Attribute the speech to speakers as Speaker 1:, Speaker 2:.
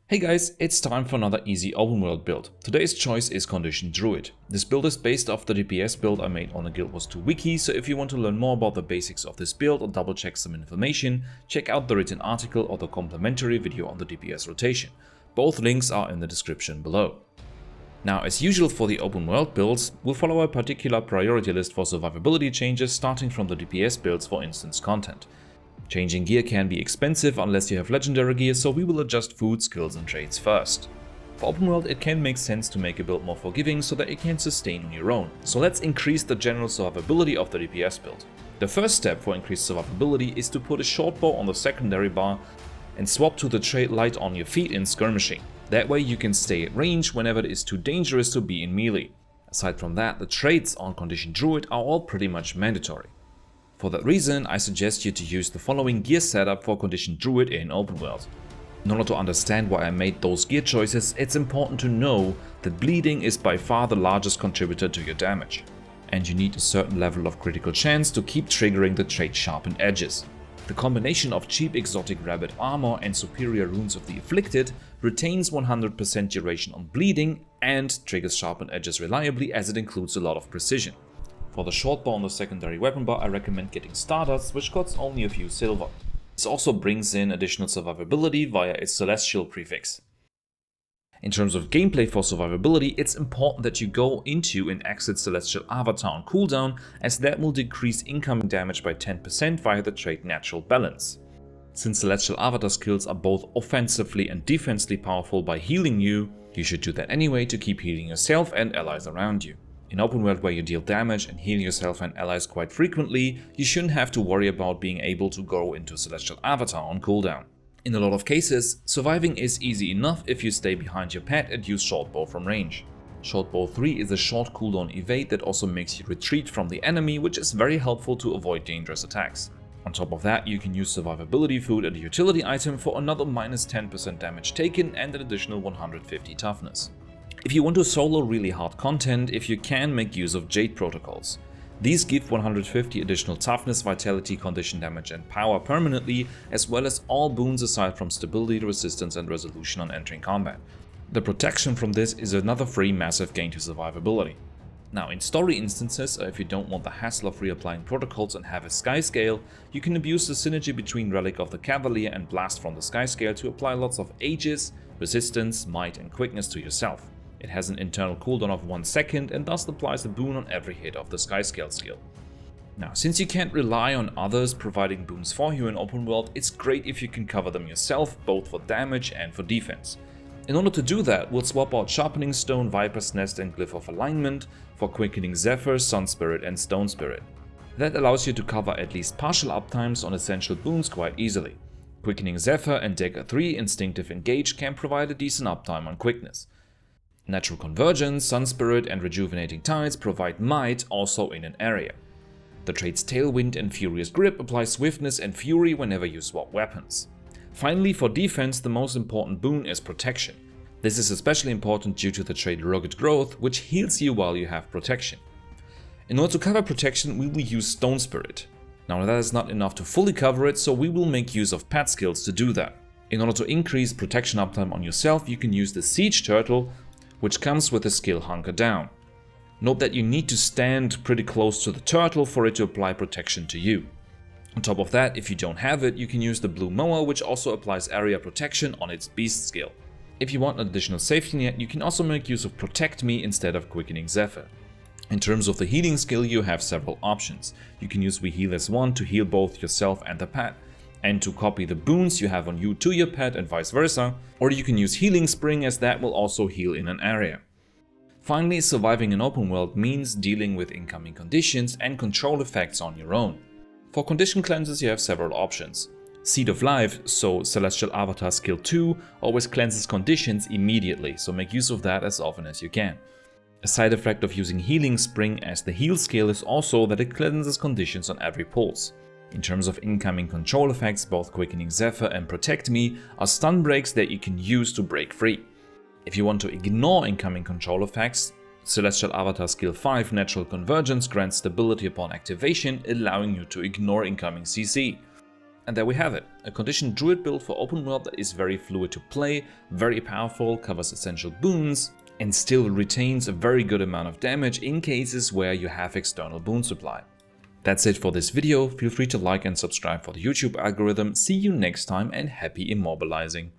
Speaker 1: Hey guys, it's time for another easy open world build. Today's choice is Condition Druid. This build is based off the DPS build I made on the Guild Wars 2 wiki, so if you want to learn more about the basics of this build or double check some information, check out the written article or the complimentary video on the DPS rotation. Both links are in the description below. Now, as usual for the open world builds, we'll follow a particular priority list for survivability changes starting from the DPS builds for instance content. Changing gear can be expensive unless you have legendary gear, so we will adjust food, skills and trades first. For open world, it can make sense to make a build more forgiving so that it can sustain on your own. So let's increase the general survivability of the DPS build. The first step for increased survivability is to put a short bow on the secondary bar and swap to the trait light on your feet in skirmishing. That way you can stay at range whenever it is too dangerous to be in melee. Aside from that, the traits on Condition Druid are all pretty much mandatory. For that reason, I suggest you to use the following gear setup for Condition Druid in open world. In order to understand why I made those gear choices, it's important to know that bleeding is by far the largest contributor to your damage. And you need a certain level of critical chance to keep triggering the trait Sharpened Edges. The combination of cheap exotic rabbit armor and superior runes of the Afflicted retains 100% duration on bleeding and triggers Sharpened Edges reliably, as it includes a lot of precision. For the short bow on the secondary weapon bar, I recommend getting Stardust, which costs only a few silver. This also brings in additional survivability via its celestial prefix. In terms of gameplay for survivability, it's important that you go into and exit Celestial Avatar on cooldown, as that will decrease incoming damage by 10% via the trait Natural Balance. Since Celestial Avatar skills are both offensively and defensively powerful by healing you, you should do that anyway to keep healing yourself and allies around you. In open world where you deal damage and heal yourself and allies quite frequently, you shouldn't have to worry about being able to go into Celestial Avatar on cooldown. In a lot of cases, surviving is easy enough if you stay behind your pet and use Shortbow from range. Shortbow 3 is a short cooldown evade that also makes you retreat from the enemy, which is very helpful to avoid dangerous attacks. On top of that, you can use survivability food and a utility item for another minus 10% damage taken and an additional 150 toughness. If you want to solo really hard content, if you can, make use of Jade protocols. These give 150 additional toughness, vitality, condition damage and power permanently, as well as all boons aside from stability, resistance and resolution on entering combat. The protection from this is another free massive gain to survivability. Now, in story instances, or if you don't want the hassle of reapplying protocols and have a sky scale, you can abuse the synergy between Relic of the Cavalier and Blast from the Sky Scale to apply lots of Aegis, resistance, might and quickness to yourself. It has an internal cooldown of 1 second and thus applies a boon on every hit of the Sky Scale skill. Now, since you can't rely on others providing boons for you in open world, it's great if you can cover them yourself, both for damage and for defense. In order to do that, we'll swap out Sharpening Stone, Viper's Nest and Glyph of Alignment for Quickening Zephyr, Sun Spirit and Stone Spirit. That allows you to cover at least partial uptimes on essential boons quite easily. Quickening Zephyr and Dagger 3 Instinctive Engage can provide a decent uptime on quickness. Natural Convergence, Sun Spirit and Rejuvenating Tides provide might also in an area. The traits Tailwind and Furious Grip apply swiftness and fury whenever you swap weapons. Finally, for defense, the most important boon is Protection. This is especially important due to the trait Rugged Growth, which heals you while you have protection. In order to cover protection, we will use Stone Spirit. Now, that is not enough to fully cover it, so we will make use of pet skills to do that. In order to increase protection uptime on yourself, you can use the Siege Turtle, which comes with the skill Hunker Down. Note that you need to stand pretty close to the turtle for it to apply protection to you. On top of that, if you don't have it, you can use the Blue Mower, which also applies area protection on its beast skill. If you want an additional safety net, you can also make use of Protect Me instead of Quickening Zephyr. In terms of the healing skill, you have several options. You can use We Heal as 1 to heal both yourself and the pet, and to copy the boons you have on you to your pet and vice versa, or you can use Healing Spring, as that will also heal in an area. Finally, surviving in open world means dealing with incoming conditions and control effects on your own. For condition cleanses you have several options. Seed of Life, so Celestial Avatar skill 2, always cleanses conditions immediately, so make use of that as often as you can. A side effect of using Healing Spring as the heal skill is also that it cleanses conditions on every pulse. In terms of incoming control effects, both Quickening Zephyr and Protect Me are stun breaks that you can use to break free. If you want to ignore incoming control effects, Celestial Avatar Skill 5 Natural Convergence grants stability upon activation, allowing you to ignore incoming CC. And there we have it, a conditioned Druid build for open world that is very fluid to play, very powerful, covers essential boons, and still retains a very good amount of damage in cases where you have external boon supply. That's it for this video. Feel free to like and subscribe for the YouTube algorithm. See you next time and happy immobilizing.